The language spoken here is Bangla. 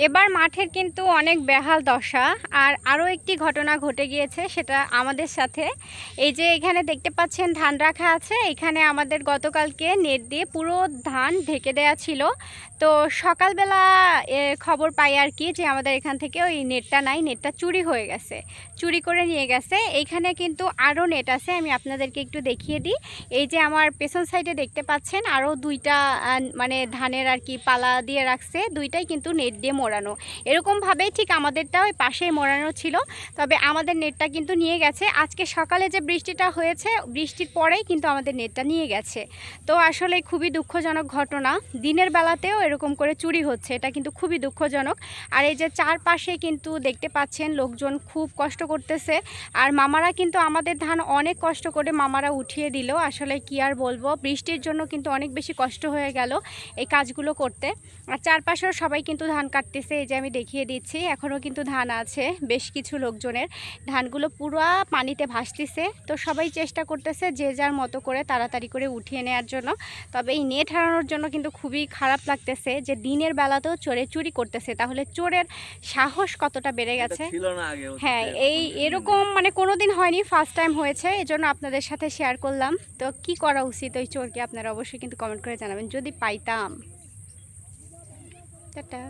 এবার মাঠের কিন্তু অনেক বেহাল দশা। আর আরও একটি ঘটনা ঘটে গিয়েছে সেটা আমাদের সাথে। এই যে এখানে দেখতে পাচ্ছেন ধান রাখা আছে, এখানে আমাদের গতকালকে নেট দিয়ে পুরো ধান ঢেকে দেয়া ছিল। তো সকালবেলা খবর পাই আর কি যে আমাদের এখান থেকে ওই নেটটা নাই, নেটটা চুরি হয়ে গেছে, চুরি করে নিয়ে গেছে। এইখানে কিন্তু আরও নেট আছে, আমি আপনাদেরকে একটু দেখিয়ে দিই। এই যে আমার পেছন সাইডে দেখতে পাচ্ছেন আরও দুইটা মানে ধানের আর কি পালা দিয়ে রাখছে, দুইটাই কিন্তু নেট দিয়ে মোড়ানো। এরকমভাবেই ঠিক আমাদেরটাও ওই পাশেই মোড়ানো ছিল, তবে আমাদের নেটটা কিন্তু নিয়ে গেছে। আজকে সকালে যে বৃষ্টিটা হয়েছে, বৃষ্টির পরেই কিন্তু আমাদের নেটটা নিয়ে গেছে। তো আসলে খুবই দুঃখজনক ঘটনা, দিনের বেলাতেও এরকম করে চুরি হচ্ছে, এটা কিন্তু খুবই দুঃখজনক। আর এই যে চারপাশে কিন্তু দেখতে পাচ্ছেন লোকজন খুব কষ্ট করতেছে। আর মামারা কিন্তু আমাদের ধান অনেক কষ্ট করে মামারা উঠিয়ে দিল। আসলে কি আর বলবো, বৃষ্টির জন্য কিন্তু অনেক বেশি কষ্ট হয়ে গেল এই কাজগুলো করতে। আর চারপাশেও সবাই কিন্তু ধান কাটতেছে, এই যে আমি দেখিয়ে দিচ্ছি এখনও কিন্তু ধান আছে বেশ কিছু লোকজনের, ধানগুলো পুরো পানিতে ভাসতেছে। তো সবাই চেষ্টা করতেছে যে যার মতো করে তাড়াতাড়ি করে উঠিয়ে নেওয়ার জন্য। তবে এই নেট হারানোর জন্য কিন্তু খুবই খারাপ লাগতেছে যে দিনের বেলাতেও চোরে চুরি করতেছে, তাহলে চোরের সাহস কতটা বেড়ে গেছে। হ্যাঁ, এরকম মানে কোনোদিন হয়নি, ফার্স্ট টাইম হয়েছে, এজন্য আপনাদের সাথে শেয়ার করলাম। তো কি করা উচিত ওই চোরকে আপনারা অবশ্যই কিন্তু কমেন্ট করে জানাবেন যদি পাইতাম। টাটা।